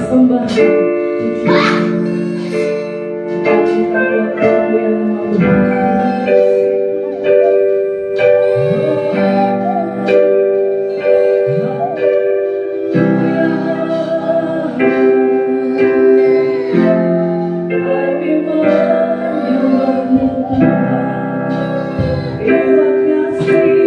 persembahkan kita buat Engkau yang maha Terima kasih.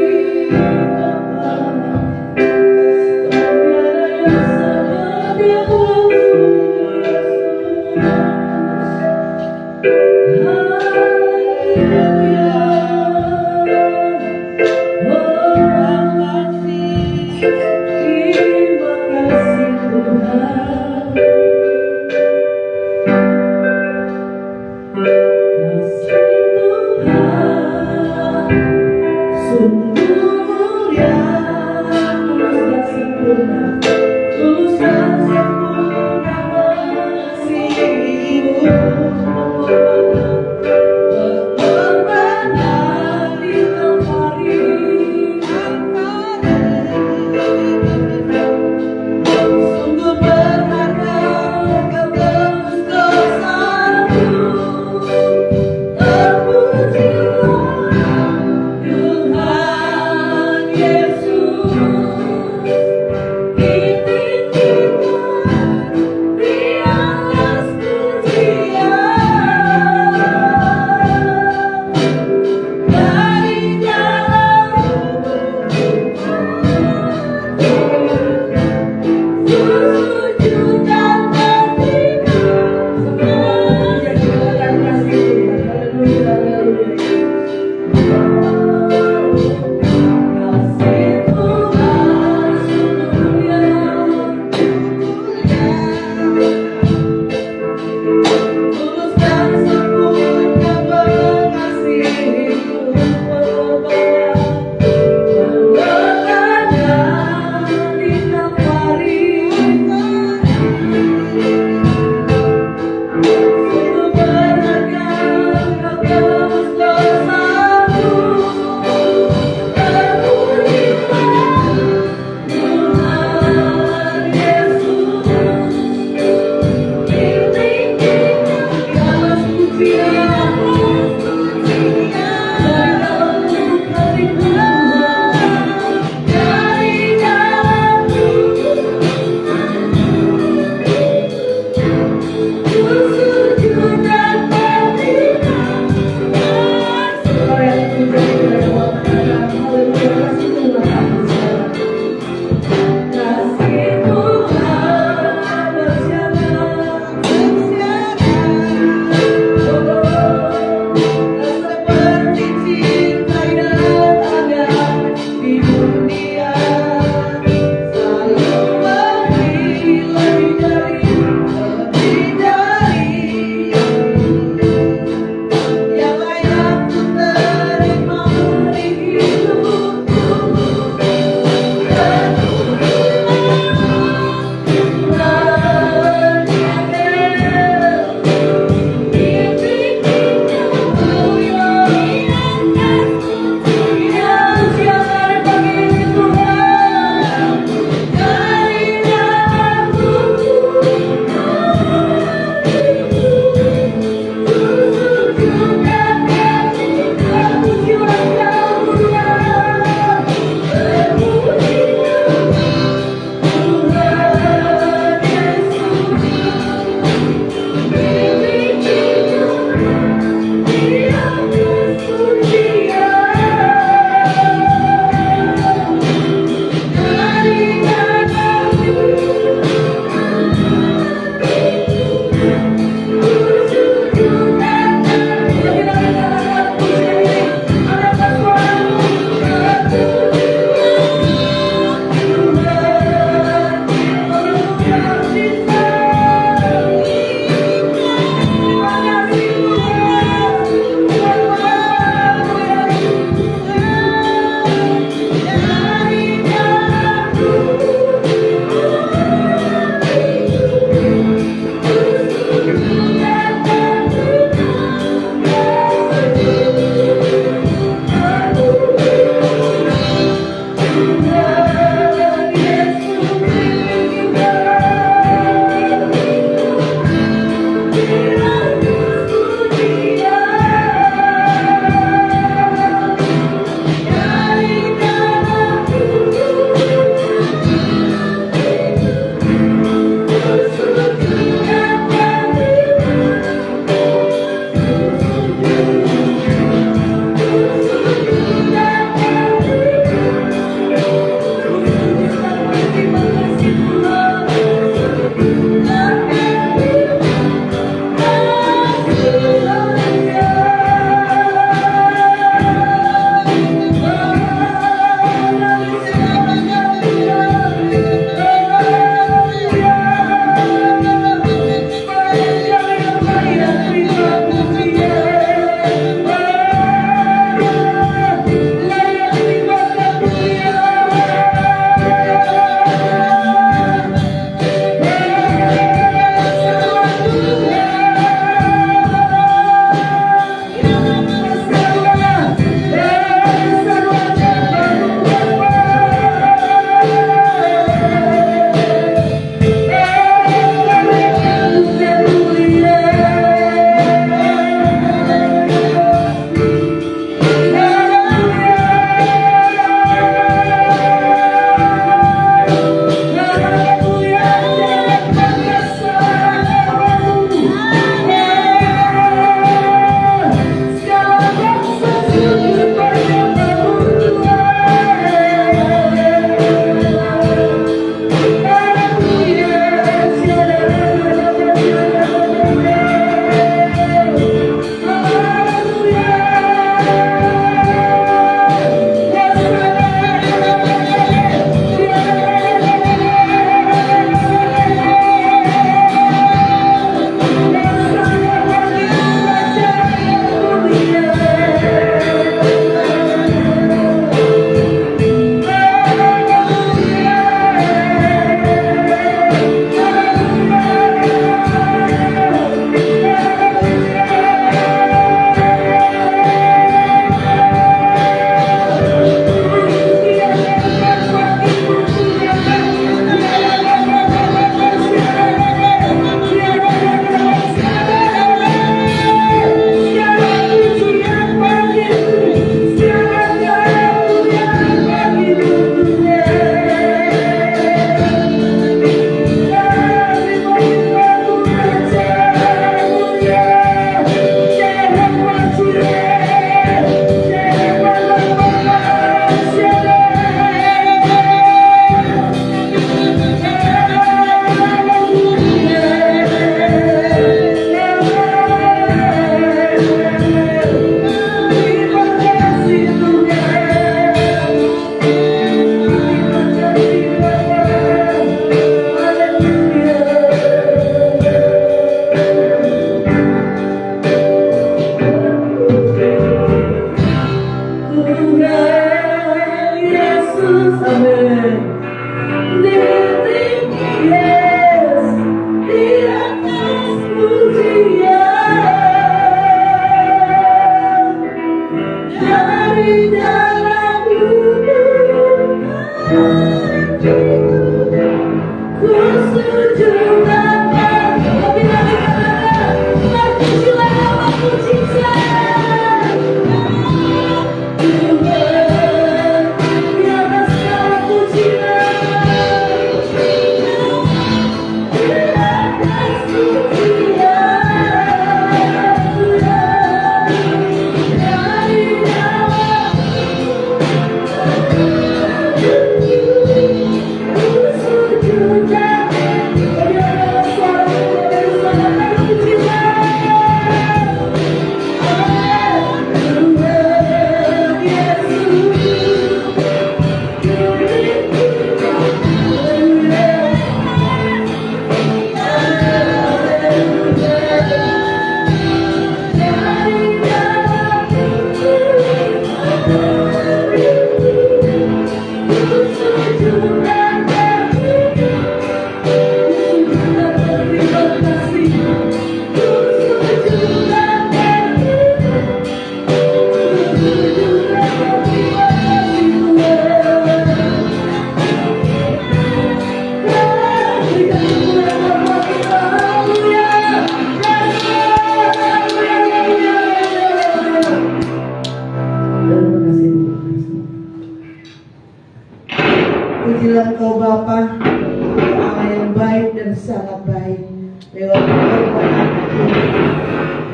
Pujilah Kau Bapa, Allah yang baik dan sangat baik. Lewat perbuatan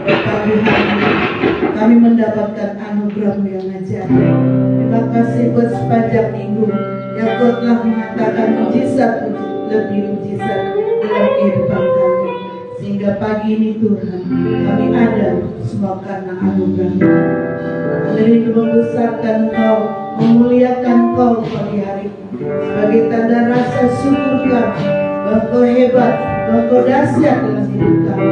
pada pagi hari ini, kami mendapatkan anugerah-Mu yang ajaib. Terima kasih buat sepanjang minggu yang Kau telah mengatakan mujizat lebih mujizat dalam kehidupan kami. Sehingga pagi ini Tuhan, kami ada semua karena anugerah-Mu. Kami rindu membesarkan Kau, memuliakan Kau pagi hari ini sebagai tanda rasa syukur kami bahwa Kau hebat, bahwa Kau dahsyat dalam hidup kami.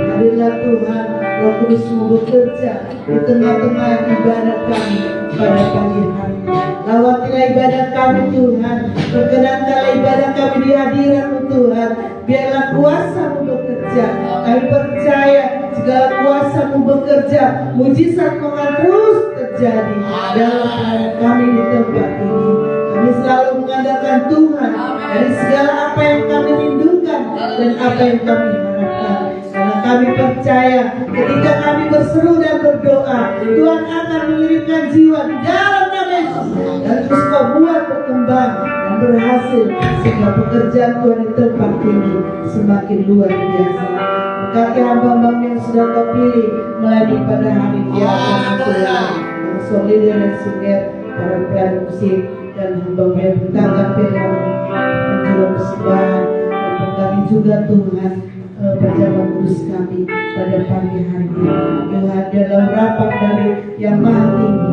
Hadirlah Tuhan, Roh Kudus-Mu bekerja di tengah-tengah ibadat kami pada pagi hari ini. Lawatilah ibadat kami Tuhan, perkenankanlah ibadat kami di hadirat-Mu Tuhan. Biarlah kuasa-Mu bekerja. Kami percaya segala kuasa-Mu bekerja, mujizat Kau akan terus terjadi dalam kehidupan kami di tempat ini. Kami selalu mengandalkan Tuhan dari segala apa yang kami rindukan dan apa yang kami harapkan. Karena kami percaya ketika kami berseru dan berdoa, Tuhan akan mengirimkan jiwa di dalam nama Yesus dan terus Kau buat berkembang dan berhasil sehingga pekerjaan Tuhan di tempat ini semakin luar biasa. Berkati hamba-Mu yang sudah Kau pilih melayani pada hari ini, Tuhan, Solider dan Singer, para pelayan musik dan hamba-Mu yang bertanggung jawab menjual persembahan, dan berkati juga Tuhan pejabat kudus kami pada pagi hari ini. Tuhan dalam rapat dari yang maha tinggi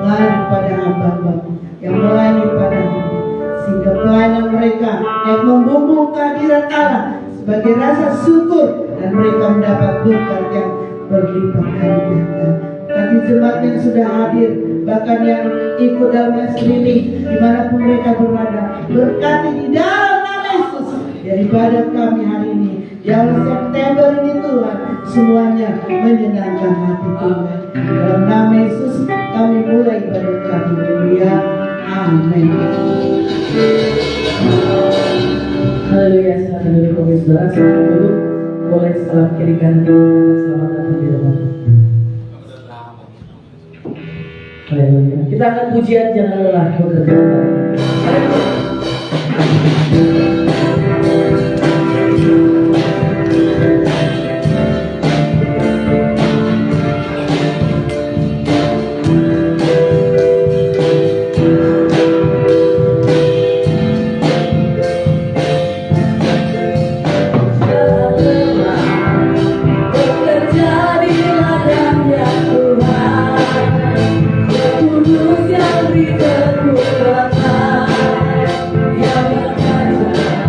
mengalir pada hamba-Mu yang melayani pada hari ini, sehingga pelayanan mereka yang membumbung kehadiran Allah sebagai rasa syukur dan mereka mendapat berkat yang berlipat kali ganda. Kami jemaat yang sudah hadir, bahkan yang ikut dalam streaming dimanapun mereka berada, berkati di dalam nama Yesus daripada kami hari ini di awal September ini Tuhan, semuanya menyenangkan hati Tuhan. Dalam nama Yesus kami mulai ibadat kami. Haleluya, amin. Haleluya, silakan duduk Bapak Saudara, silakan duduk. Boleh salam kiri kanan, selamat datang di rumah. Haleluya. Kita akan pujian jangan lelah bekerja. Yang beri kekuatan, yang berkata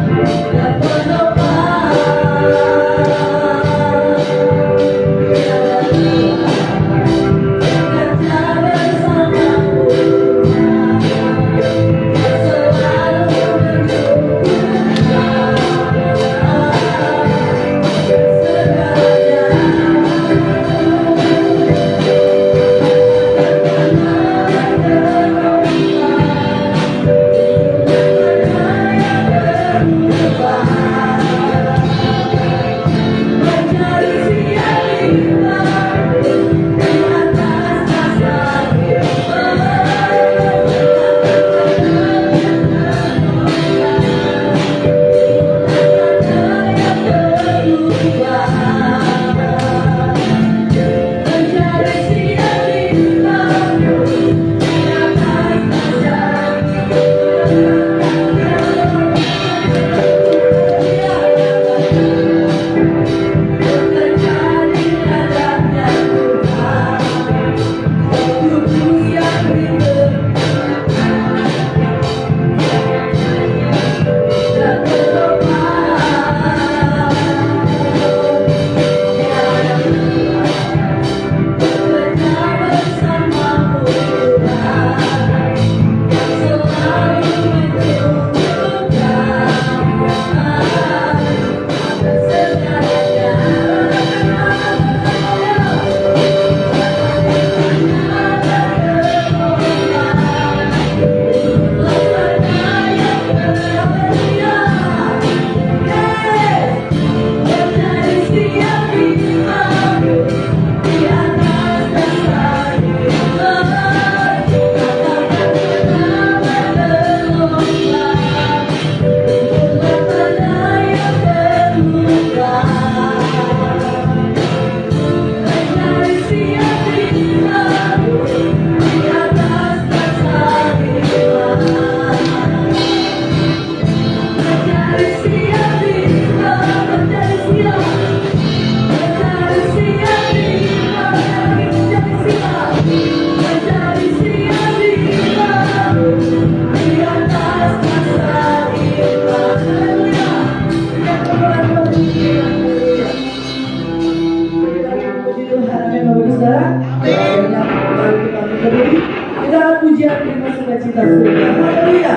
Pujian dengan sukacita surga. Haleluya.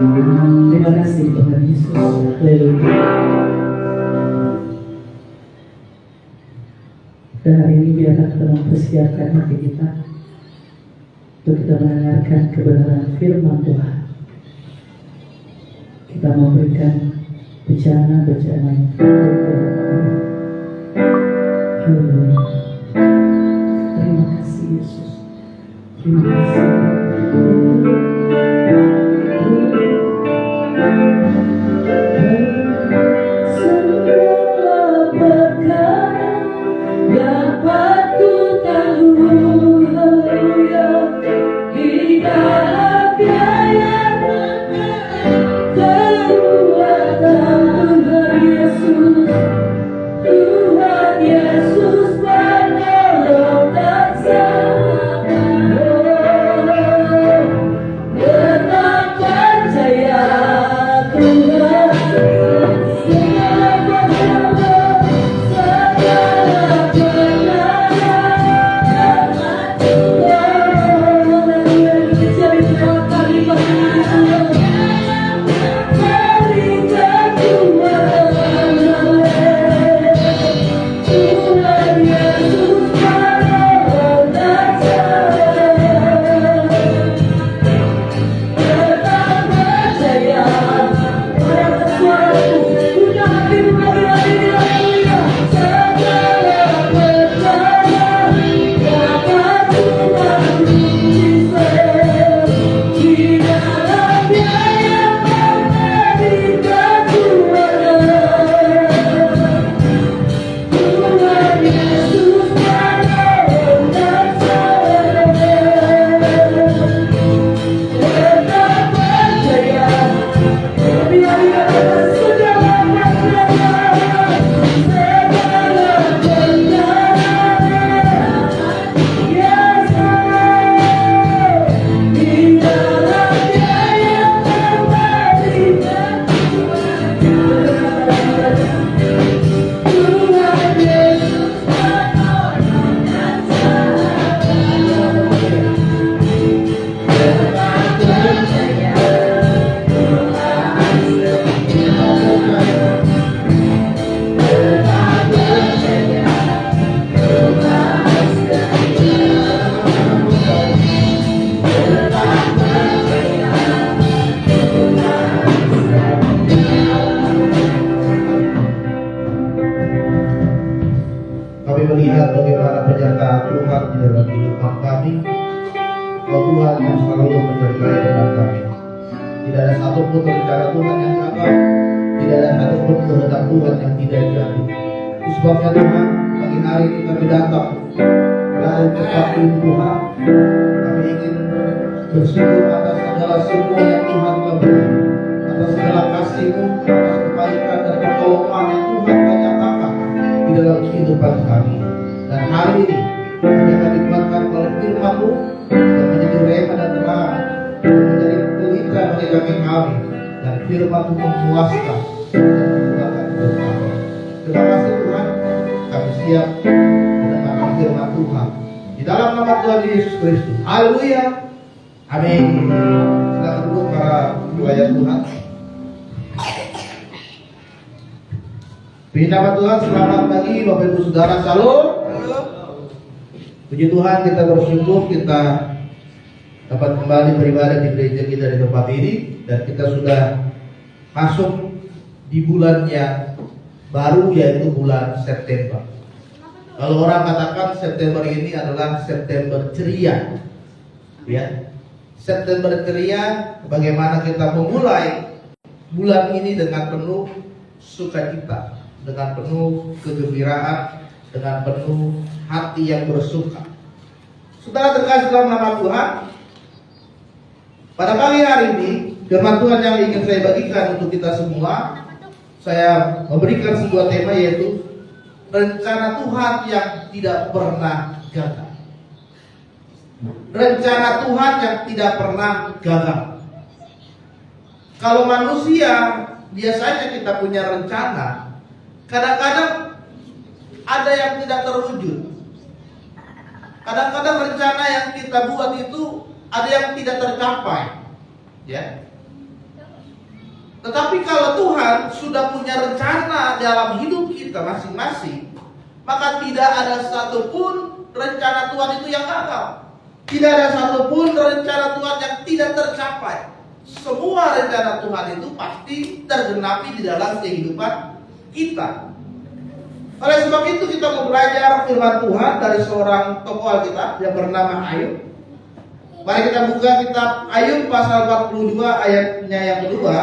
Terima kasih Tuhan Yesus. Haleluya. Dan hari ini biarlah kita mempersiapkan hati kita untuk kita mendengarkan kebenaran firman Tuhan. Kita memberikan bencana-bencana yang Haleluya. Terima kasih Yesus. Terima kasih. Yesus penolong dan bagaimana penyertaan Tuhan di dalam kehidupan kami. Bahwa Tuhan yang selalu menyertai dengan kami. Tidak ada satupun rencana Tuhan yang gagal. Tidak ada satupun kehendak Tuhan yang tidak jadi. Itu sebabnya Tuhan, pagi hari ini kami datang berada di tempat Tuhan. Kami ingin bersyukur atas segala semua yang Tuhan telah beri, atas segala kasih-Mu, atas kebaikan dan pertolongan yang Tuhan nyatakan di dalam kehidupan kami. Dan hari ini kami akan dikuatkan oleh firman-Mu yang menjadi rema dan terang, yang menjadi pelita bagi kami, dan firman-Mu memuaskan dan memudahkan hidup kami. Terima kasih Tuhan, kami siap mendengarkan firman Tuhan di dalam nama Tuhan Yesus Kristus. Haleluya, amin. Silakan duduk para pelayan Tuhan. Puji nama Tuhan, selamat pagi Bapak Ibu Saudara, Shalom. Puji Tuhan, kita bersyukur kita dapat kembali beribadah di gereja kita di tempat ini, dan kita sudah masuk di bulan yang baru, yaitu bulan September. Kalau orang katakan September ini adalah September ceria, ya. September ceria, bagaimana kita memulai bulan ini dengan penuh sukacita, dengan penuh kegembiraan, dengan penuh hati yang bersuka. Saudara terkasih dalam nama Tuhan, pada pagi hari ini firman Tuhan yang ingin saya bagikan untuk kita semua, saya memberikan sebuah tema, yaitu rencana Tuhan yang tidak pernah gagal. Rencana Tuhan yang tidak pernah gagal. Kalau manusia, biasanya kita punya rencana, kadang-kadang ada yang tidak terwujud. Kadang-kadang rencana yang kita buat itu ada yang tidak tercapai, ya. Tetapi kalau Tuhan sudah punya rencana dalam hidup kita masing-masing, maka tidak ada satupun rencana Tuhan itu yang gagal. Tidak ada satupun rencana Tuhan yang tidak tercapai. Semua rencana Tuhan itu pasti tergenapi di dalam kehidupan kita. Oleh sebab itu kita mau belajar firman Tuhan dari seorang tokoh Alkitab yang bernama Ayub. Mari kita buka kitab Ayub pasal 42 ayatnya yang kedua.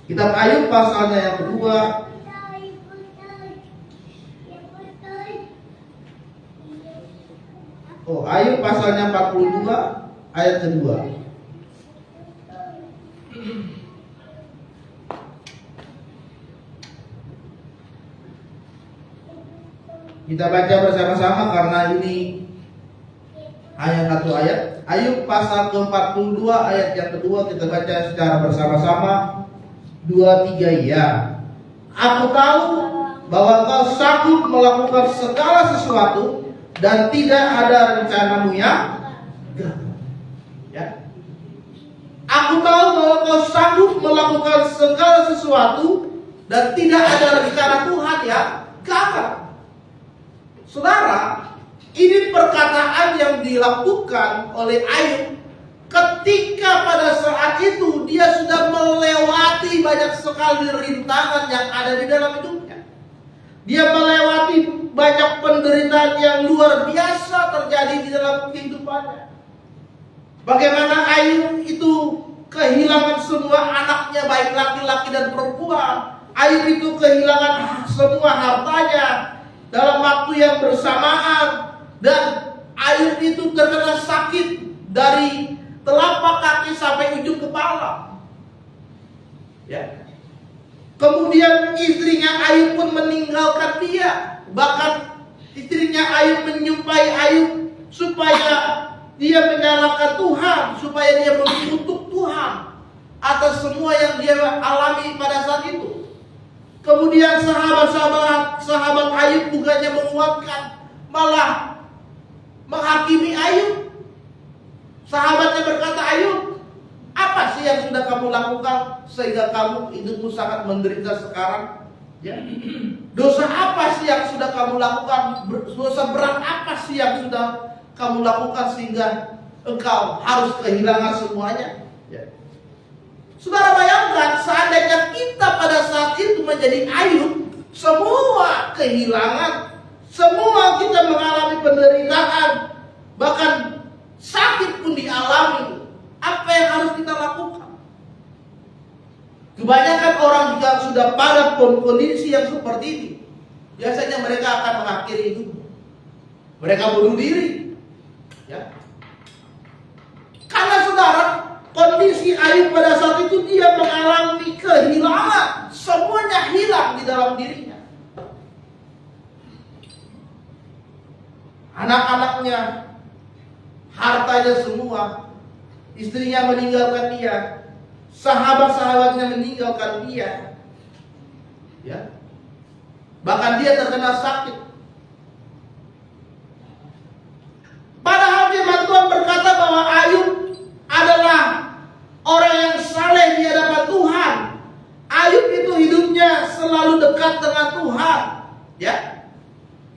Kitab Ayub pasalnya yang kedua. Ayub pasalnya 42 ayat kedua. Kita baca bersama-sama karena ini hanya satu ayat. Ayub pasal ke-42 ayat yang kedua, kita baca secara bersama-sama. 2, 3, ya. Aku tahu bahwa Kau sanggup melakukan segala sesuatu dan tidak ada rencanamu yang gagal. Ya. Aku tahu bahwa Kau sanggup melakukan segala sesuatu dan tidak ada rencana Tuhan yang gagal. Saudara, ini perkataan yang dilakukan oleh Ayub ketika pada saat itu dia sudah melewati banyak sekali rintangan yang ada di dalam hidupnya. Dia melewati banyak penderitaan yang luar biasa terjadi di dalam kehidupannya. Bagaimana Ayub itu kehilangan semua anaknya, baik laki-laki dan perempuan. Ayub itu kehilangan semua hartanya dalam waktu yang bersamaan, dan Ayub itu terkena sakit dari telapak kaki sampai ujung kepala. Ya. Kemudian istrinya Ayub pun meninggalkan dia. Bahkan istrinya Ayub menyumpahi Ayub supaya dia menyalahkan Tuhan, supaya dia mengutuk Tuhan atas semua yang dia alami pada saat itu. Kemudian sahabat Ayub bukannya menguatkan, malah menghakimi Ayub. Sahabatnya berkata, Ayub, apa sih yang sudah kamu lakukan sehingga kamu hidupmu sangat menderita sekarang? Ya. Dosa apa sih yang sudah kamu lakukan? Dosa berat apa sih yang sudah kamu lakukan sehingga engkau harus kehilangan semuanya? Ya. Saudara bayangkan, seandainya kita pada saat itu menjadi Ayub, semua kehilangan, semua kita mengalami penderitaan, bahkan sakit pun dialami, apa yang harus kita lakukan? Kebanyakan orang jika sudah pada kondisi yang seperti ini, biasanya mereka akan mengakhiri hidup. Mereka bunuh diri. Ya. Karena saudara, kondisi Ayub pada saat itu dia mengalami kehilangan. Semuanya hilang di dalam dirinya. Anak-anaknya, hartanya semua, istrinya meninggalkan dia, sahabat-sahabatnya meninggalkan dia. Ya. Bahkan dia terkena sakit. Padahal firman Tuhan berkata bahwa Ayub adalah orang yang saleh di hadapan Tuhan. Ayub itu hidupnya selalu dekat dengan Tuhan, ya.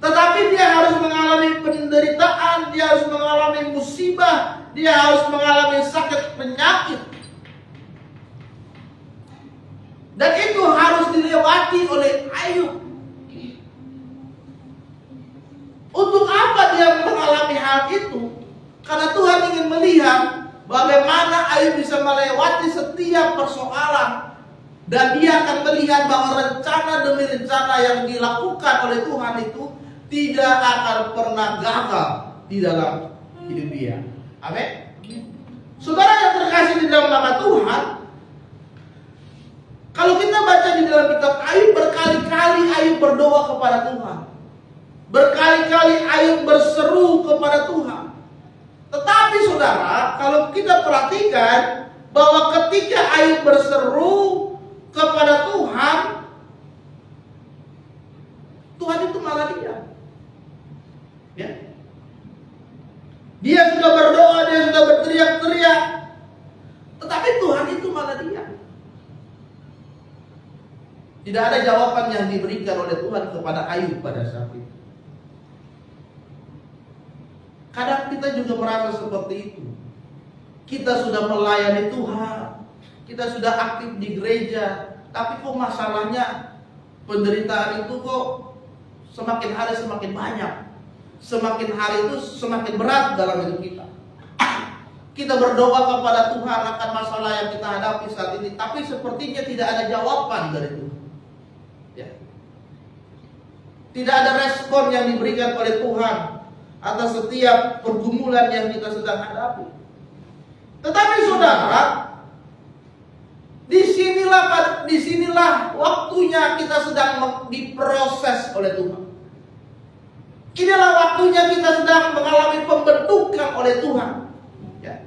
Tetapi dia harus mengalami penderitaan, dia harus mengalami musibah, dia harus mengalami sakit penyakit. Dan itu harus dilewati oleh Ayub. Untuk apa dia mengalami hal itu? Karena Tuhan ingin melihat bagaimana Ayub bisa melewati setiap persoalan. Dan dia akan melihat bahwa rencana demi rencana yang dilakukan oleh Tuhan itu tidak akan pernah gagal di dalam hidup dia. Amin. Saudara yang terkasih di dalam nama Tuhan, kalau kita baca di dalam kitab Ayub, berkali-kali Ayub berdoa kepada Tuhan. Berkali-kali Ayub berseru kepada Tuhan. Tetapi saudara, kalau kita perhatikan bahwa ketika Ayub berseru kepada Tuhan, Tuhan itu malah diam. Ya. Dia sudah berdoa, dia sudah berteriak-teriak, tetapi Tuhan itu malah diam. Tidak ada jawaban yang diberikan oleh Tuhan kepada Ayub pada saat itu. Kadang kita juga merasa seperti itu. Kita sudah melayani Tuhan, kita sudah aktif di gereja, tapi kok masalahnya, penderitaan itu kok semakin hari semakin banyak. Semakin hari itu semakin berat dalam hidup kita. Kita berdoa kepada Tuhan akan masalah yang kita hadapi saat ini, tapi sepertinya tidak ada jawaban dari Tuhan. Ya. Tidak ada respon yang diberikan oleh Tuhan atas setiap pergumulan yang kita sedang hadapi. Tetapi saudara, disinilah waktunya kita sedang diproses oleh Tuhan. Inilah waktunya kita sedang mengalami pembentukan oleh Tuhan. Ya.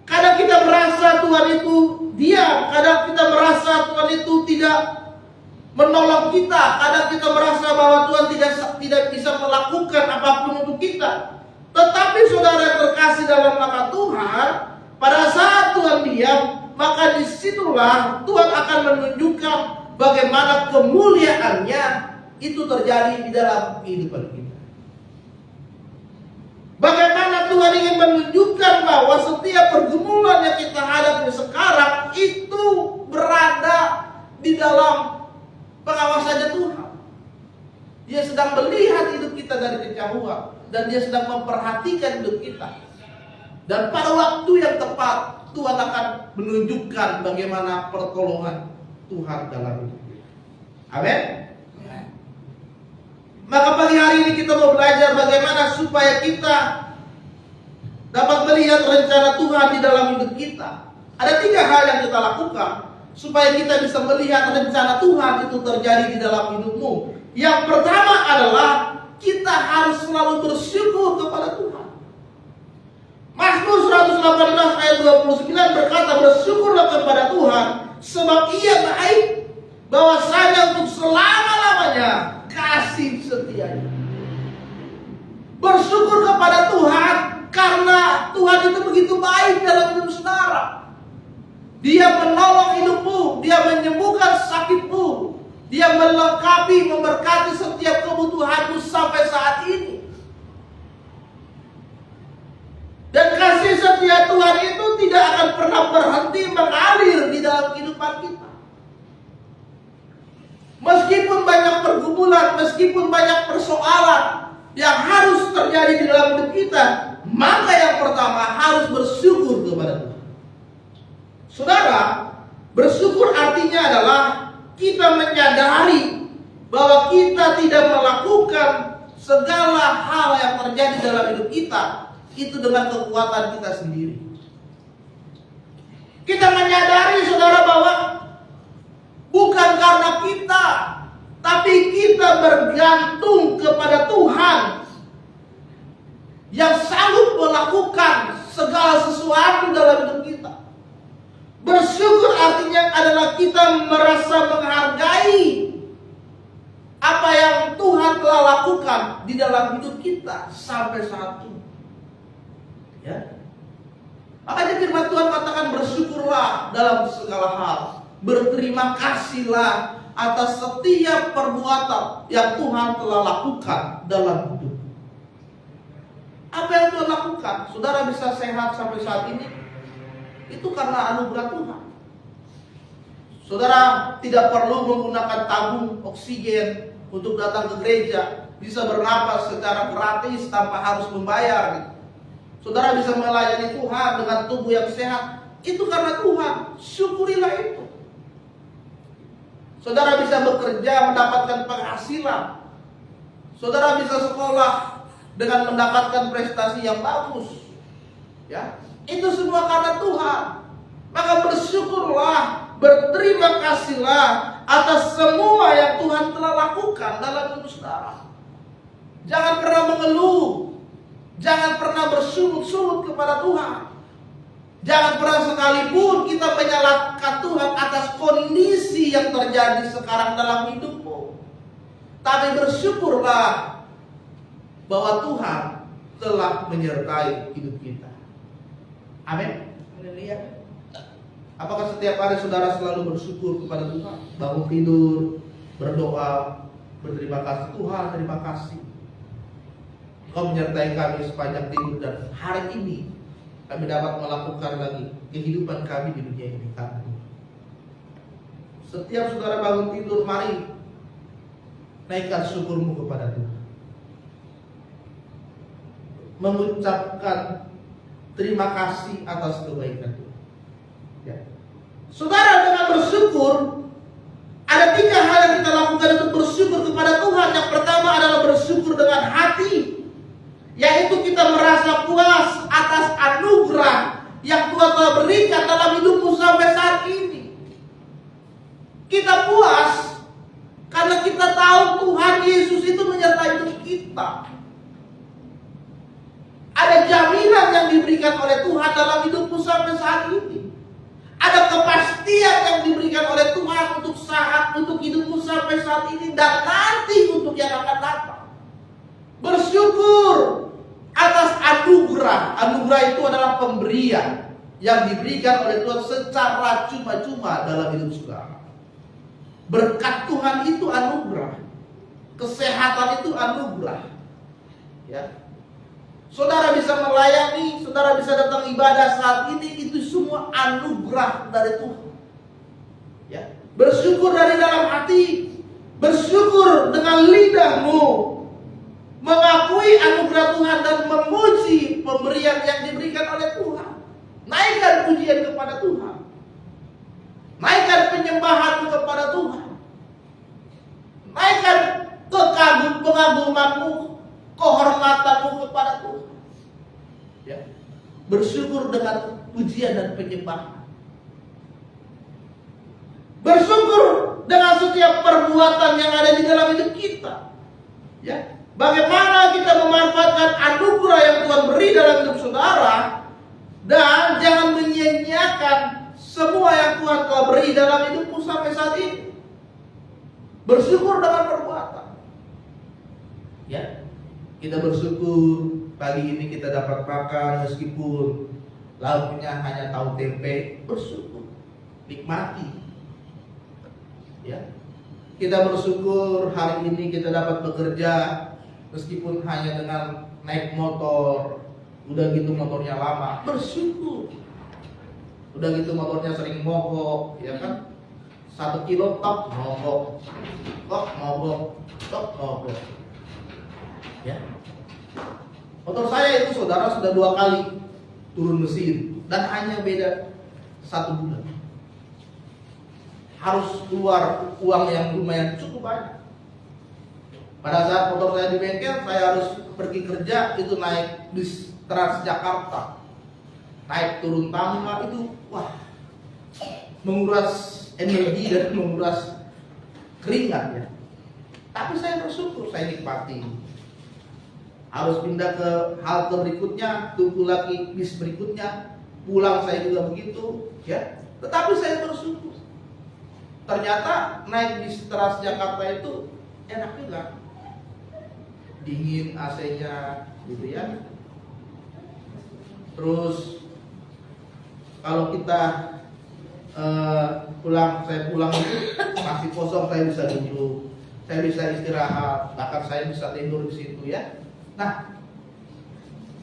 Kadang kita merasa Tuhan itu diam, kadang kita merasa Tuhan itu tidak menolong kita, kadang kita merasa bahwa Tuhan tidak bisa melakukan apapun untuk kita. Tetapi saudara yang terkasih dalam nama Tuhan, pada saat Tuhan diam, maka disitulah Tuhan akan menunjukkan bagaimana kemuliaannya itu terjadi di dalam kehidupan kita. Bagaimana Tuhan ingin menunjukkan bahwa setiap pergumulan yang kita hadapi sekarang itu berada di dalam pengawasannya Tuhan. Dia sedang melihat hidup kita dari kejauhan, dan dia sedang memperhatikan hidup kita. Dan pada waktu yang tepat Tuhan akan menunjukkan bagaimana pertolongan Tuhan dalam hidup kita. Amin. Maka pagi hari ini kita mau belajar bagaimana supaya kita dapat melihat rencana Tuhan di dalam hidup kita. Ada 3 hal yang kita lakukan supaya kita bisa melihat rencana Tuhan itu terjadi di dalam hidupmu. Yang pertama adalah kita harus selalu bersyukur kepada Tuhan. Mazmur 118 ayat 29 berkata, bersyukurlah kepada Tuhan sebab Ia baik, bahwasanya untuk selama-lamanya kasih setianya. Bersyukur kepada Tuhan karena Tuhan itu begitu baik dalam hidup saudara. Dia menolong hidupmu, Dia menyembuhkan sakitmu, Dia melengkapi, memberkati setiap kebutuhanmu sampai saat ini. Dan kasih setia Tuhan itu tidak akan pernah berhenti mengalir di dalam kehidupan kita. Meskipun banyak pergumulan, meskipun banyak persoalan yang harus terjadi di dalam hidup kita, maka yang pertama harus bersyukur kepada Tuhan. Saudara, bersyukur artinya adalah kita menyadari bahwa kita tidak melakukan segala hal yang terjadi dalam hidup kita itu dengan kekuatan kita sendiri. Kita menyadari, saudara, bahwa bukan karena kita, tapi kita bergantung kepada Tuhan yang sanggup melakukan segala sesuatu dalam hidup kita. Bersyukur artinya adalah kita merasa menghargai apa yang Tuhan telah lakukan di dalam hidup kita sampai saat ini. Ya. Makanya firman Tuhan katakan bersyukurlah dalam segala hal. Berterima kasihlah atas setiap perbuatan yang Tuhan telah lakukan dalam hidup. Apa yang Tuhan lakukan? Saudara bisa sehat sampai saat ini, itu karena anugerah Tuhan. Saudara tidak perlu menggunakan tabung oksigen untuk datang ke gereja, bisa bernapas secara gratis tanpa harus membayar. Saudara bisa melayani Tuhan dengan tubuh yang sehat, itu karena Tuhan. Syukurilah itu. Saudara bisa bekerja mendapatkan penghasilan. Saudara bisa sekolah dengan mendapatkan prestasi yang bagus. Ya, itu semua karena Tuhan. Maka bersyukurlah, berterima kasihlah atas semua yang Tuhan telah lakukan dalam hidup saudara. Jangan pernah mengeluh. Jangan pernah bersungut-sungut kepada Tuhan. Jangan pernah sekalipun kita menyalahkan Tuhan atas kondisi yang terjadi sekarang dalam hidupmu. Tapi bersyukurlah bahwa Tuhan telah menyertai hidup kita. Amin. Haleluya. Apakah setiap hari saudara selalu bersyukur kepada Tuhan? Bangun tidur, berdoa, berterima kasih. Tuhan, terima kasih. Kau menyertai kami sepanjang tidur dan hari ini kami dapat melakukan lagi kehidupan kami di dunia ini. Setiap saudara bangun tidur, mari naikkan syukurmu kepada Tuhan. Mengucapkan terima kasih atas kebaikan Tuhan. Ya. Saudara, dengan bersyukur, ada 3 hal yang kita lakukan untuk bersyukur kepada Tuhan. Yang pertama adalah bersyukur dengan hati, yaitu kita merasa puas atas anugerah yang Tuhan telah berikan dalam hidupmu sampai saat ini. Kita puas karena kita tahu Tuhan Yesus itu menyertai hidup kita. Ada jaminan yang diberikan oleh Tuhan dalam hidupmu sampai saat ini. Ada kepastian yang diberikan oleh Tuhan untuk hidupmu sampai saat ini dan nanti untuk yang akan datang. Bersyukur atas anugerah. Anugerah itu adalah pemberian yang diberikan oleh Tuhan secara cuma-cuma dalam hidup saudara. Berkat Tuhan itu anugerah. Kesehatan itu anugerah. Ya. Saudara bisa melayani, saudara bisa datang ibadah saat ini, itu semua anugerah dari Tuhan. Ya. Bersyukur dari dalam hati, bersyukur dengan lidahmu, mengakui anugerah Tuhan dan memuji pemberian yang diberikan oleh Tuhan. Naikkan pujian kepada Tuhan. Naikkan penyembahanmu kepada Tuhan. Naikkan pengagumanmu, kehormatanmu kepada Tuhan. Ya. Bersyukur dengan pujian dan penyembahan. Bersyukur dengan setiap perbuatan yang ada di dalam hidup kita. Ya. Bagaimana kita memanfaatkan anugerah yang Tuhan beri dalam hidup saudara, dan jangan menyia-nyiakan semua yang Tuhan telah beri dalam hidupmu sampai saat ini. Bersyukur dengan perbuatan. Ya, kita bersyukur pagi ini kita dapat makan meskipun lauknya hanya tahu tempe. Bersyukur, nikmati. Ya, kita bersyukur hari ini kita dapat bekerja meskipun hanya dengan naik motor, udah gitu motornya lama. Bersyukur. Udah gitu motornya sering mogok, ya kan? 1 kilo tok mogok, tok mogok, tok mogok. Ya. Motor saya itu saudara sudah 2 kali turun mesin dan hanya beda 1 bulan. Harus keluar uang yang lumayan cukup banyak. Pada saat motor saya di bengkel, saya harus pergi kerja itu naik bis Transjakarta, naik turun tangga itu, wah, menguras energi dan menguras keringat ya. Tapi saya bersyukur, saya nikmati. Harus pindah ke halte berikutnya, tunggu lagi bis berikutnya, pulang saya juga begitu, ya. Tetapi saya bersyukur. Ternyata naik bis Transjakarta itu enak juga, dingin AC-nya, gitu ya. Terus kalau kita saya pulang itu masih kosong, saya bisa duduk, saya bisa istirahat, bahkan saya bisa tidur di situ ya. Nah,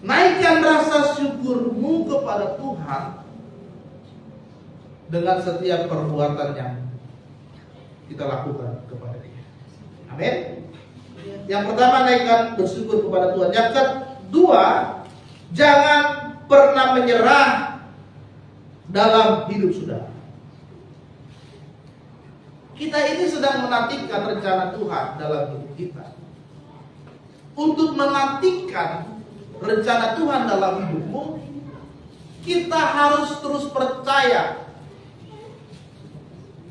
naikkan rasa syukurmu kepada Tuhan dengan setiap perbuatan yang kita lakukan kepada Dia. Amin. Yang pertama, naikkan bersyukur kepada Tuhan. Yang kedua, jangan pernah menyerah dalam hidup saudara. Kita ini sedang menantikan rencana Tuhan dalam hidup kita. Untuk menantikan rencana Tuhan dalam hidupmu, kita harus terus percaya.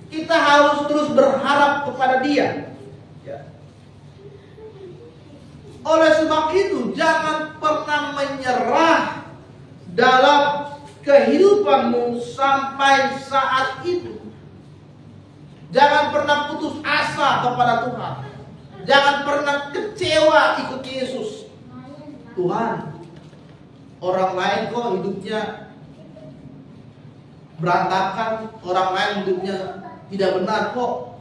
Kita harus terus berharap kepada Dia. Ya. Oleh sebab itu, jangan pernah menyerah dalam kehidupanmu sampai saat itu. Jangan pernah putus asa kepada Tuhan. Jangan pernah kecewa ikut Yesus. Tuhan, orang lain kok hidupnya berantakan, orang lain hidupnya tidak benar kok.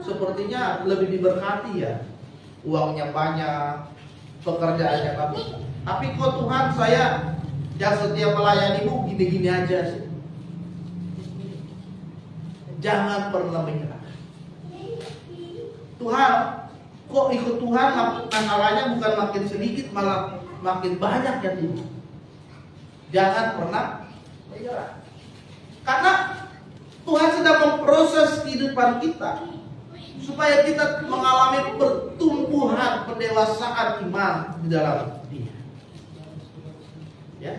Sepertinya lebih diberkati ya. Uangnya banyak, pekerjaannya bagus. Tapi kok Tuhan, saya yang setia melayanimu gini-gini aja sih. Jangan pernah menyerah. Tuhan, kok ikut Tuhan masalahnya bukan makin sedikit, malah makin banyak ya Tuhan. Jangan pernah menyerah. Karena Tuhan sedang memproses kehidupan kita supaya kita mengalami pertumbuhan, pendewasaan iman di dalam Dia. Ya.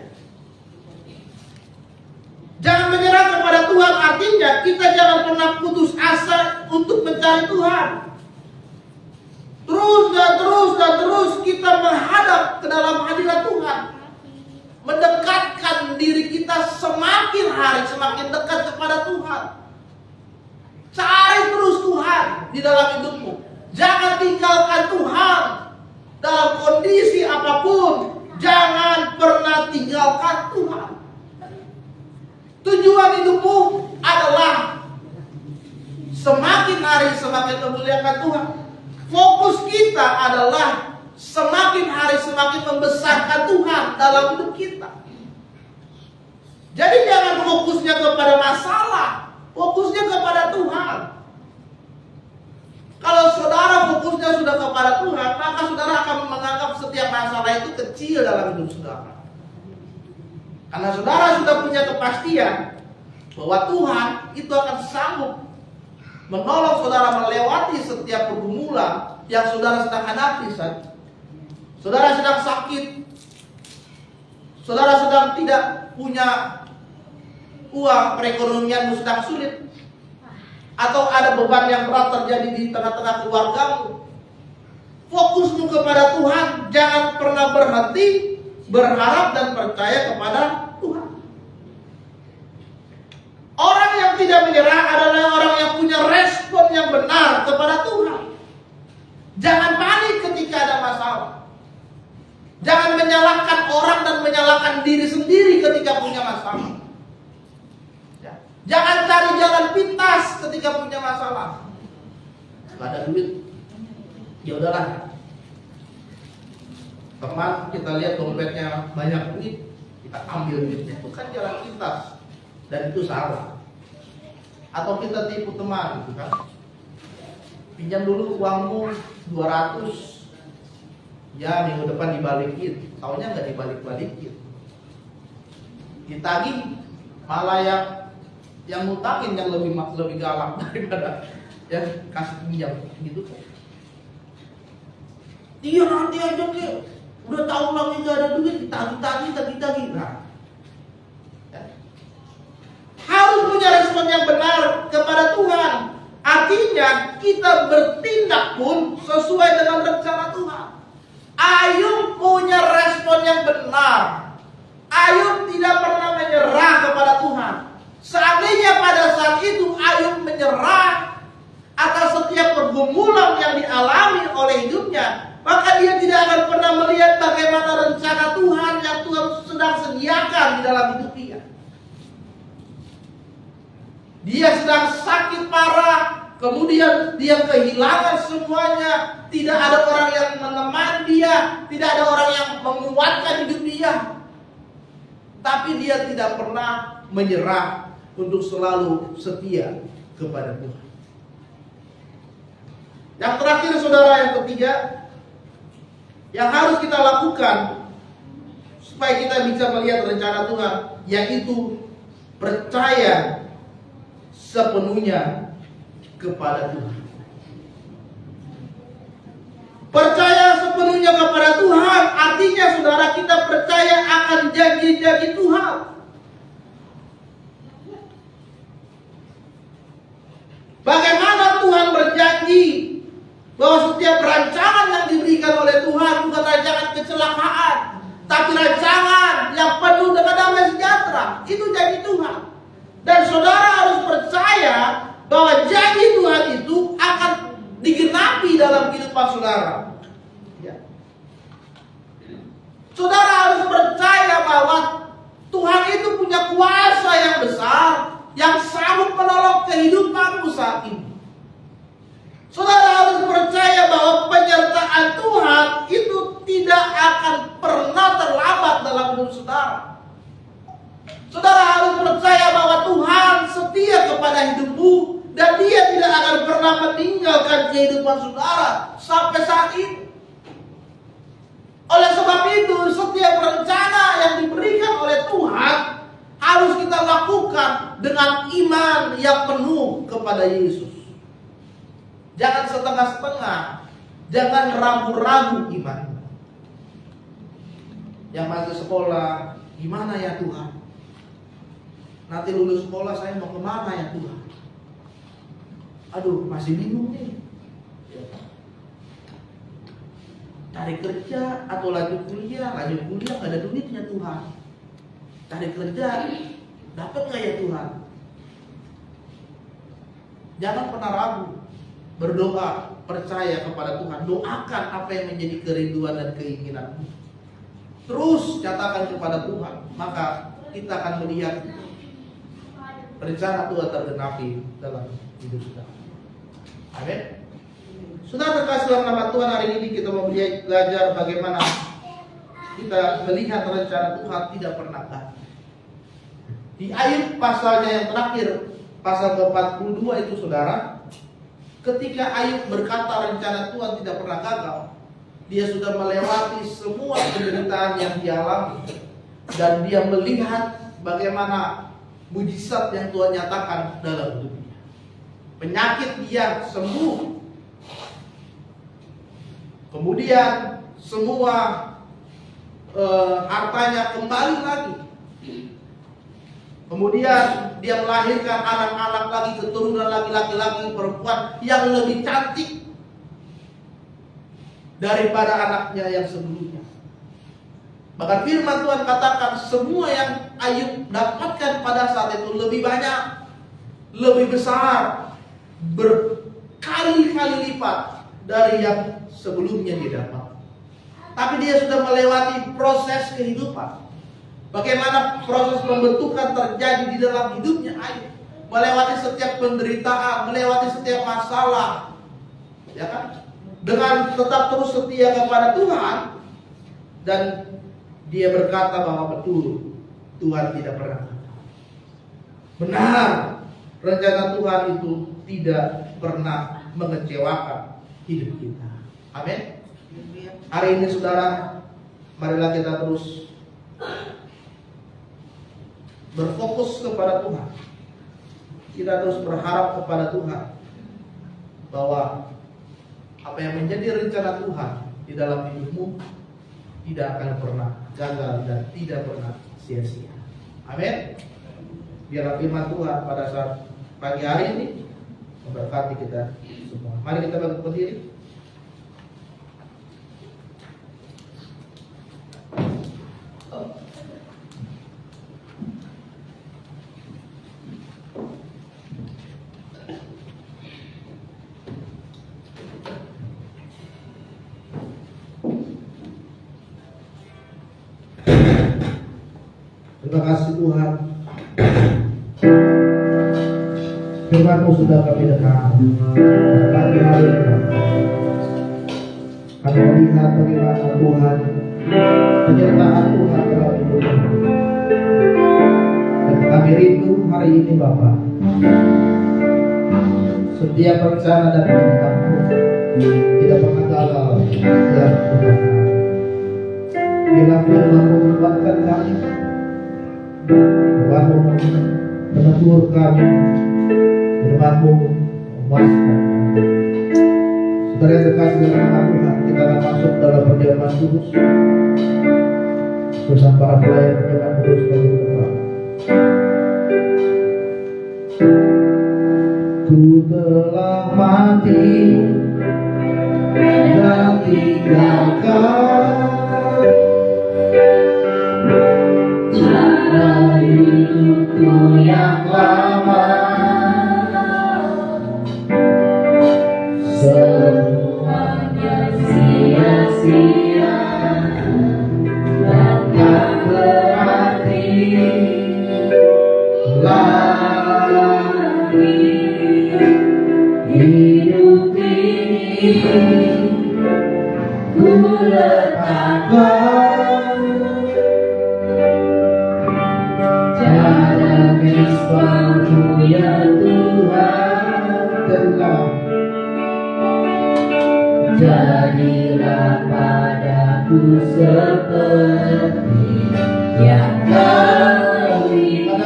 Jangan menyerah kepada Tuhan, artinya kita jangan pernah putus asa untuk mencari Tuhan. Terus kita menghadap ke dalam hadirat Tuhan. Mendekatkan diri kita semakin hari semakin dekat kepada Tuhan. Cari terus Tuhan di dalam hidupmu. Jangan tinggalkan Tuhan dalam kondisi apapun. Jangan pernah tinggalkan Tuhan. Tujuan hidupmu adalah semakin hari semakin memuliakan Tuhan. Fokus kita adalah semakin hari semakin membesarkan Tuhan dalam hidup kita. Jadi jangan fokusnya kepada masalah, fokusnya kepada Tuhan. Kalau saudara fokusnya sudah kepada Tuhan, maka saudara akan menganggap setiap masalah itu kecil dalam hidup saudara. Karena saudara sudah punya kepastian bahwa Tuhan itu akan sanggup menolong saudara melewati setiap pergumulan yang saudara sedang hadapi saat saudara sedang sakit, saudara sedang tidak punya uang, perekonomianmu sedang sulit, atau ada beban yang berat terjadi di tengah-tengah keluargamu. Fokusmu kepada Tuhan, jangan pernah berhenti berharap dan percaya kepada Tuhan. Orang yang tidak menyerah adalah orang yang punya respon yang benar kepada Tuhan. Jangan panik ketika ada masalah. Jangan menyalahkan orang dan menyalahkan diri sendiri ketika punya masalah. Jangan cari jalan pintas ketika punya masalah. Gak ada duit, ya udahlah. Teman kita lihat dompetnya banyak duit, kita ambil duitnya. Bukan jalan pintas. dan itu salah. Atau kita tipu teman, gitu kan? Pinjam dulu uangmu 200, ya minggu depan dibalikin. Taunya nggak dibalik-balikin. Ditagih, malah yang ngutangin yang lebih galak daripada yang kasih pinjam, gitu kan? Iya nanti aja dia udah tahu lagi nggak ada duit, ditagih. Nah, ya. Harus punya respon yang benar kepada Tuhan. Artinya kita bertindak pun sesuai dengan rencana Tuhan. Ayub punya respon yang benar. Ayub tidak pernah menyerah kepada Tuhan. Seandainya pada saat itu Ayub menyerah atas setiap pergumulan yang dialami oleh hidupnya, maka dia tidak akan pernah melihat bagaimana rencana Tuhan yang Tuhan sedang sediakan di dalam hidup dia. Dia sedang sakit parah, kemudian dia kehilangan semuanya. Tidak ada orang yang menemani dia, tidak ada orang yang menguatkan hidup dia. Tapi dia tidak pernah menyerah untuk selalu setia kepada Tuhan. Yang terakhir saudara, yang ketiga, yang harus kita lakukan supaya kita bisa melihat rencana Tuhan, yaitu percaya sepenuhnya kepada Tuhan. Percaya sepenuhnya kepada Tuhan artinya saudara, kita percaya akan janji-janji Tuhan. Bagaimana Tuhan berjanji bahwa setiap rancangan yang diberikan oleh Tuhan bukan rancangan kecelakaan, tapi rancangan yang penuh dengan damai sejahtera. Itu janji Tuhan. Dan saudara harus percaya bahwa janji Tuhan itu akan digenapi dalam kehidupan saudara. Ya. Saudara harus percaya bahwa Tuhan itu punya kuasa yang besar, yang sanggup menolong kehidupanmu saat ini. Saudara harus percaya bahwa penyertaan Tuhan itu tidak akan pernah terlambat dalam hidup saudara. Saudara harus percaya bahwa Tuhan setia kepada hidupmu dan Dia tidak akan pernah meninggalkan kehidupan saudara sampai saat ini. Oleh sebab itu, setiap rencana yang diberikan oleh Tuhan harus kita lakukan dengan iman yang penuh kepada Yesus. Jangan setengah-setengah, jangan ragu-ragu iman. Yang masih sekolah, gimana ya Tuhan? Nanti lulus sekolah saya mau kemana ya Tuhan? Aduh, masih bingung nih. Cari kerja atau lanjut kuliah gak ada duitnya Tuhan. Cari kerja, dapat gak ya Tuhan? Jangan pernah ragu. Berdoa, percaya kepada Tuhan. Doakan apa yang menjadi kerinduan dan keinginanmu. Terus katakan kepada Tuhan, maka kita akan melihat rencana Tuhan tergenapi dalam hidup kita. Amin. Sudah terkasih dalam nama Tuhan, hari ini kita mau belajar bagaimana kita melihat rencana Tuhan tidak pernah gagal. Di Ayub pasalnya yang terakhir, pasal ke-42 itu saudara, ketika Ayub berkata rencana Tuhan tidak pernah gagal, dia sudah melewati semua penderitaan yang dialami dan dia melihat bagaimana mujizat yang Tuhan nyatakan dalam hidupnya. Penyakit dia sembuh. Kemudian semua hartanya kembali lagi. Kemudian dia melahirkan anak-anak lagi, keturunan laki-laki perempuan yang lebih cantik daripada anaknya yang sebelumnya. Bahkan firman Tuhan katakan semua yang Ayub dapatkan pada saat itu lebih banyak, lebih besar, berkali-kali lipat dari yang sebelumnya didapat. Tapi dia sudah melewati proses kehidupan. Bagaimana proses pembentukan terjadi di dalam hidupnya Ayub, melewati setiap penderitaan, melewati setiap masalah, ya kan? Dengan tetap terus setia kepada Tuhan, dan dia berkata bahwa betul Tuhan tidak pernah gagal. Benar, rencana Tuhan itu tidak pernah mengecewakan hidup kita. Amin. Hari ini saudara, marilah kita terus berfokus kepada Tuhan. Kita terus berharap kepada Tuhan bahwa apa yang menjadi rencana Tuhan di dalam hidupmu tidak akan pernah gagal dan tidak pernah sia-sia. Amin. Biarlah firman Tuhan pada saat pagi hari ini memberkati kita semua. Mari kita bangkit berdiri. Terima kasih Tuhan. Firman-Mu sudah kami dengar pagi hari ini. Kami melihat bagaimana Tuhan penyertaan Tuhan dalam hidup kami. Dan kami rindu hari ini Bapa, setiap rencana dan perintah-Mu tidak pernah gagal dan Tuhan. Bila firman-Mu menguatkan kami, Firman-Mu menegur kami, Firman-Mu memuaskan kami. Saudara yang terkasih dalam nama Tuhan, kita akan masuk dalam perjamuan kudus bersama para pelayan perjamuan kudus dari depan. Ku telah mati dan tinggalkan hidupku yang lama, semuanya sia-sia dan tak berarti lagi. Hidup ini ku letakkan Kristus ya Tuhan, telah jadilah padaku seperti yang Kau ingin.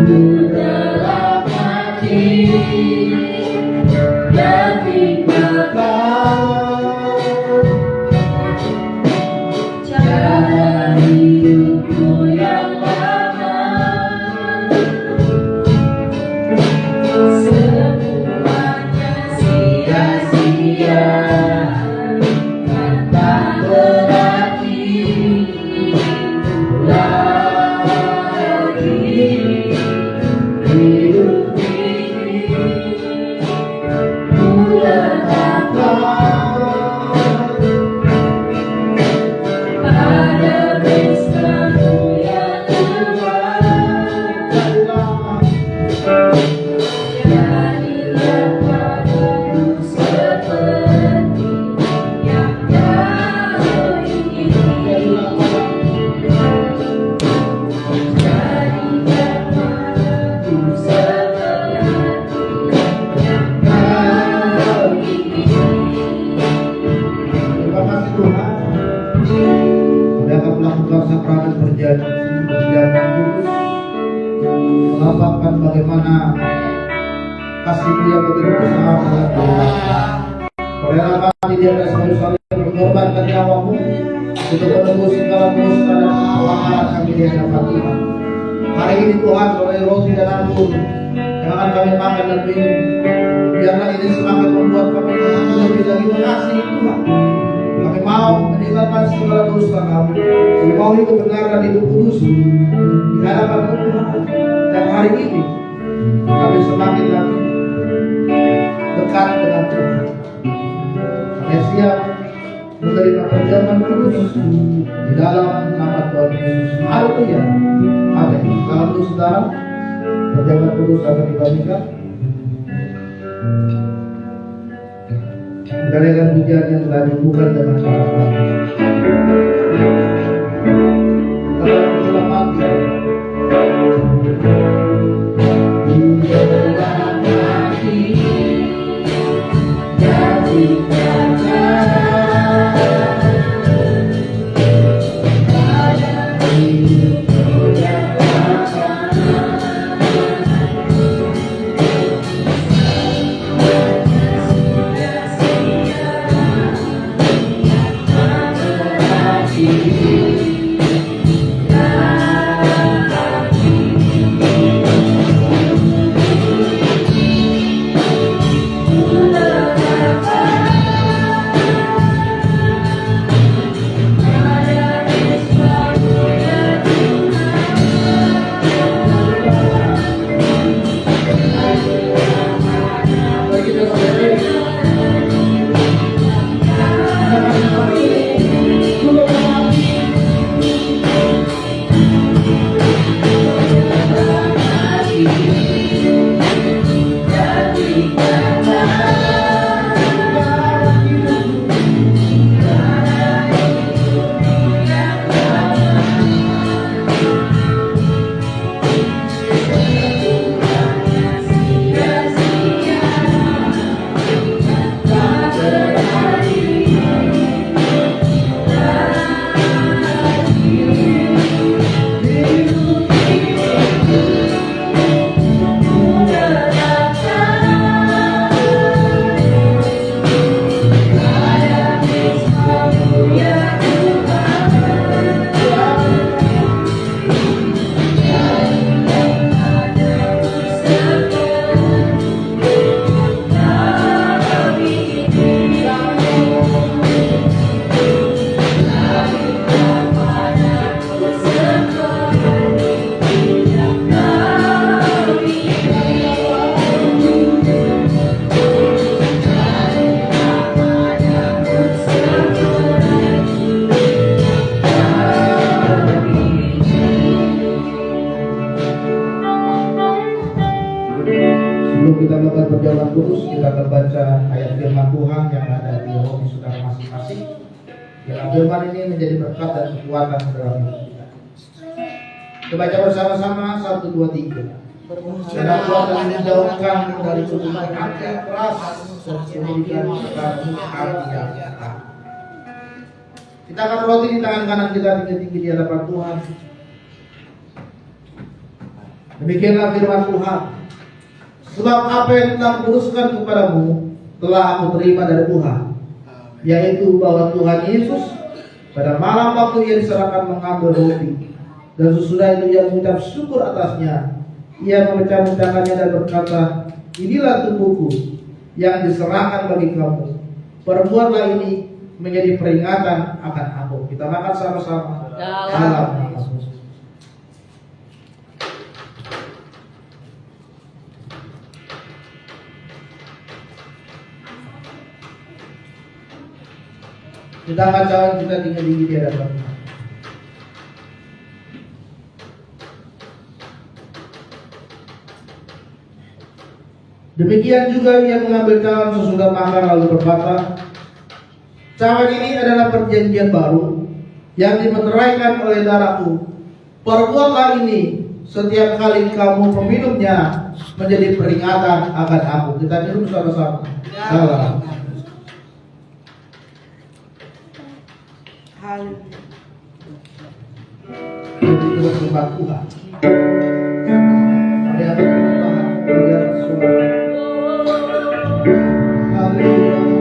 Ku telah mati dan tinggalkan hidupku yang lama, semuanya sia-sia dan tak berarti lagi. Hidup ini ku letakkan pada pesta-Mu ya Tuhan. Jadilah padaku seperti yang Kau ingin. Jadilah padaku seperti yang Kau ingin. Terima kasih Tuhan. Sudah kami melakukan sakramen perjamuan kudus, melambangkan bagaimana kasih-Mu yang begitu besar dalam kita. Rela kami di atas kayu salib mengorbankan nyawa-Mu untuk menebus segala dosa dan kesalahan kami di hadapan Tuhan. Hari ini Tuhan, oleh roti dan anggur yang akan kami makan dan minum, biarlah ini semakin membuat kami lebih lagi mengasihi Tuhan. Kami mau meninggalkan segala dosa kami. Kami mau hidup benar dan hidup kudus di hadapan Tuhan. Dan hari ini kami semakin lagi dekat dengan Tuhan. Kami siap menerima perjamuan kudus di dalam nama Tuhan Yesus. Haleluya. Amin. Selamat dulu saudara. Perjamuan kudus akan dibagikan. Dengan pujian yang telah dibuka dengan para Sebelum kita melakukan perjalanan kudus, kita akan baca ayat firman Tuhan yang ada di hati saudara masing-masing. Biarlah firman ini menjadi berkat dan kekuatan dalam hidup kita. Kita baca bersama-sama 1, 2, 3. Karena Tuhan telah menjauhkan dari keburukan hati yang keras dan memberikan kepadamu hati yang tenang. Kita akan roti di tangan kanan kita tinggi-tinggi di hadapan Tuhan. Demikianlah firman Tuhan. Sebab apa yang telah kuduskan kepadamu telah aku terima dari Tuhan, yaitu bahwa Tuhan Yesus pada malam waktu ia diserahkan mengambil roti, dan sesudah itu ia mengucap syukur atasnya. Ia memecah-mecahkannya dan berkata, inilah tubuhku yang diserahkan bagi kamu. Perbuatlah ini menjadi peringatan akan aku. Kita makan sama-sama dalam nama Yesus. Kita akan jalan kita tinggi-tinggi di hadapan Tuhan. Demikian juga ia mengambil cawan sesudah makan lalu berkata, cawan ini adalah perjanjian baru yang dimeteraikan oleh darahku. Perbuatlah ini setiap kali kamu meminumnya menjadi peringatan akan aku. Kita minum sama-sama. Dalam. Haleluya. Terima Tuhan. Mari kita berdoa. Hallelujah.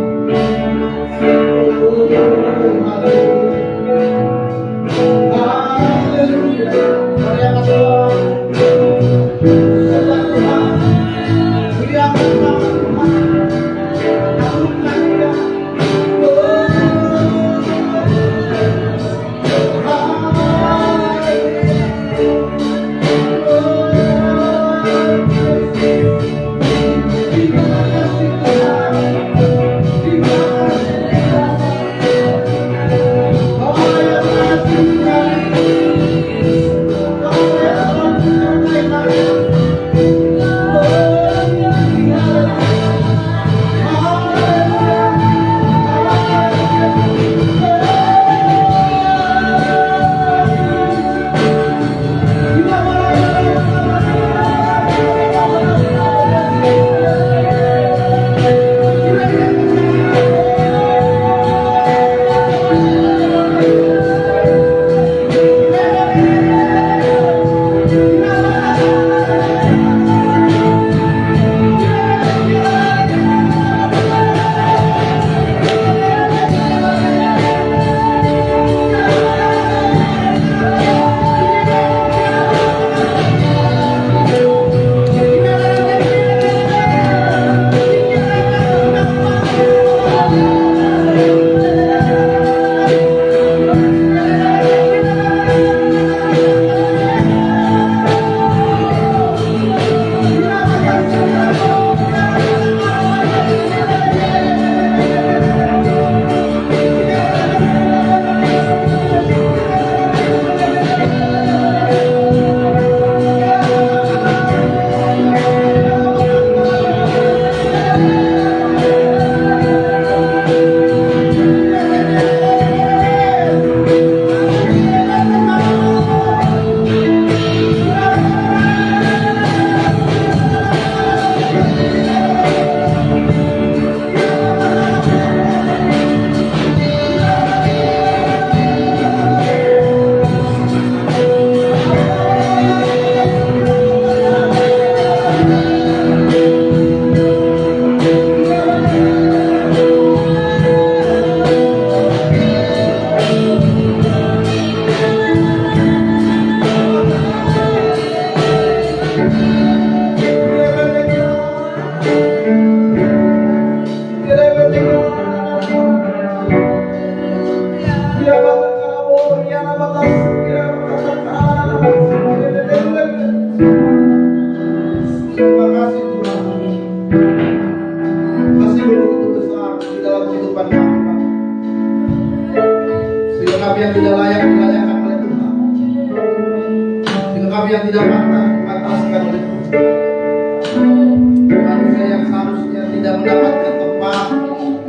dosa yang seharusnya tidak mendapatkan tempat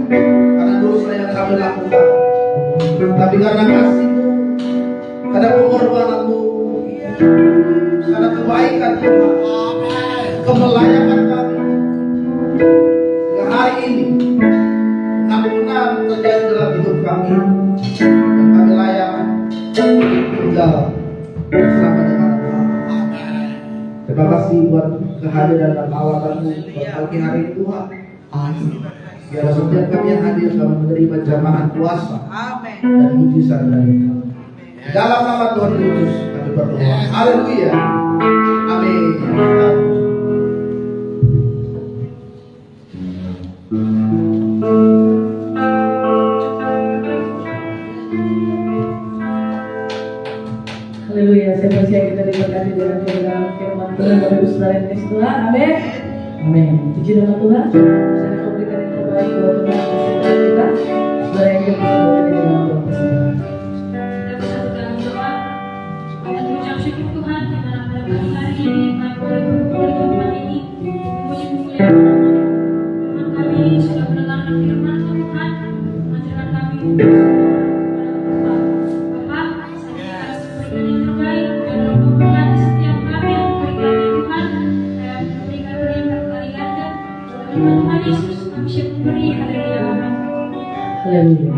karena dosa yang kami lakukan. Tapi karena kasih-Mu, karena pengorbananmu, karena kebaikan Tuhan, kemelayakan kami, sehingga hari ini benar-benar terjadi dalam hidup kami, dan kami layak tinggal bersama dengan Tuhan. Terima kasih buat kehadiran dan lawatanmu buat pagi hari ini Tuhan. Biar setiap kami yang hadir kami menerima jamahan kuasa dan mujizat dari Kau. Dalam nama Tuhan Yesus kami berdoa. Haleluya. Amin. Haleluya, saya percaya kita diberkati dengan firman Tuhan Bapak Ibu Saudara yang dikasihi Tuhan. Amin. Amin. Puji nama Tuhan. Saya akan memberikan yang terbaik buat Tuhan dan kita. Saudara yang kita berdoa di dalam doa persembahan. Kita bersatukan doa. Kita mengucap syukur Tuhan karena pada pagi hari ini kami boleh berkumpul di tempat ini. Memuji-muji Tuhan kami sudah mendengarkan firman Tuhan. Mengajarkan kami untuk Bapak, saya berikan yang terbaik dan memberkati setiap kami yang berikan Tuhan dan memberikan yang berkali ganda. Dalam Tuhan Yesus kami siap memberi. Haleluya. Haleluya.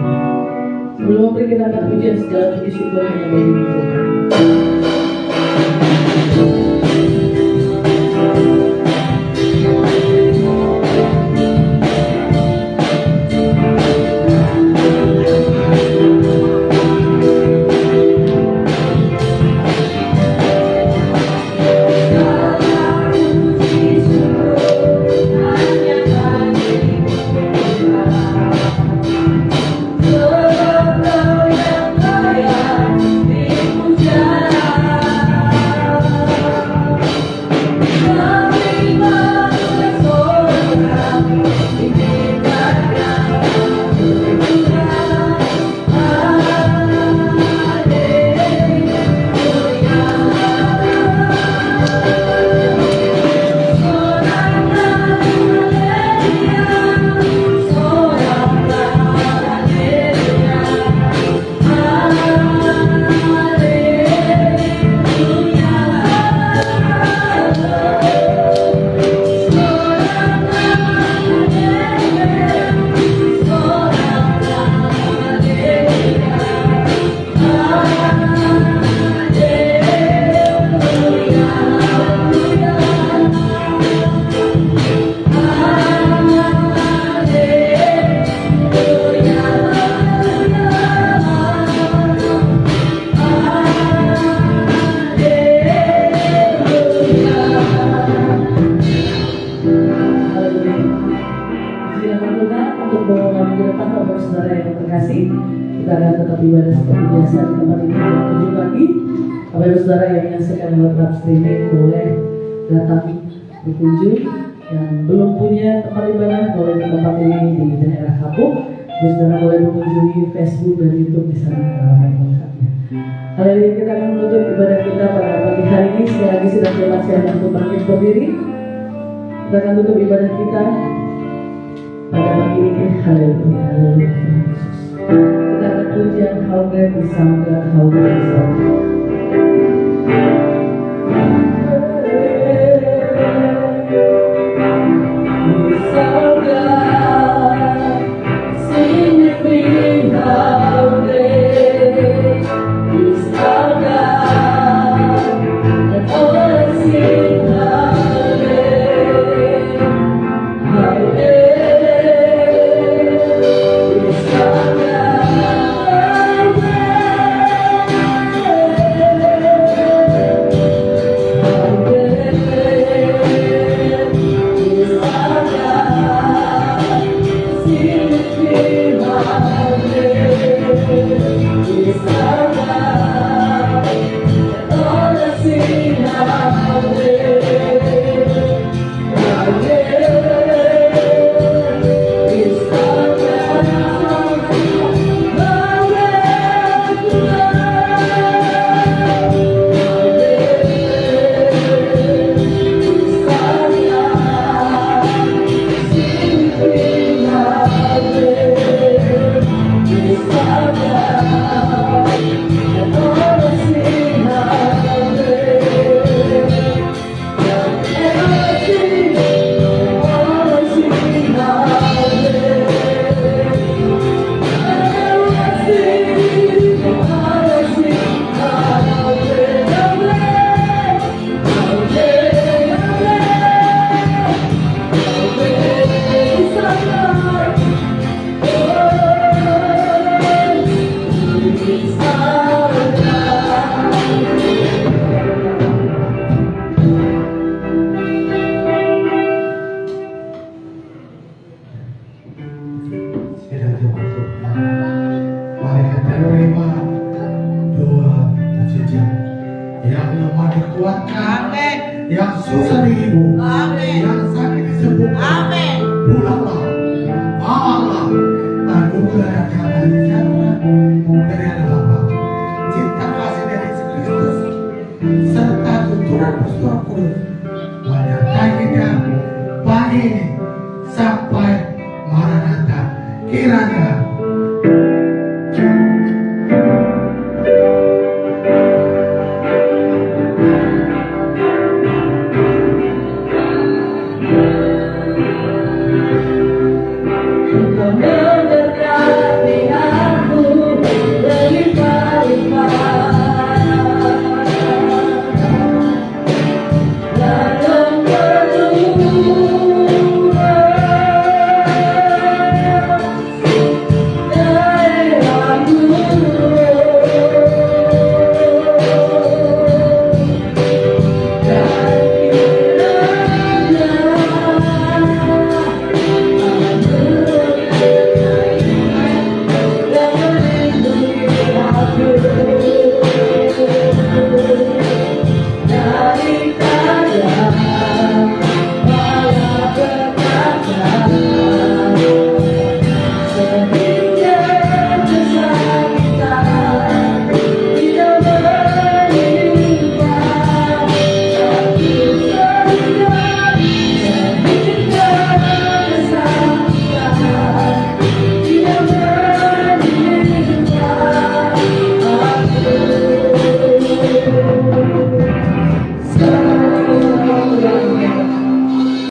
Sebelum memberikan pujian segala puji syukur hanya bagi Tuhan. Kita akan tetap ibadah seperti biasa di tempat ini jam 7 pagi. Bapak Ibu Saudara yang menyaksikan lewat live streaming boleh datang berkunjung. Yang belum punya tempat ibadah boleh ke tempat ini di daerah Kapuk. Ibu Saudara boleh mengunjungi Facebook dan YouTube di sana halaman lengkapnya. Haleluya, kita akan menutup ibadah kita pada pagi hari ini. Sekali lagi sedang siap untuk bangkit berdiri. Kita akan tutup ibadah kita pada pagi ini. Haleluya, haleluya. Kita akan pujian How Great Is Our God, How Great Is Our God. Is our God.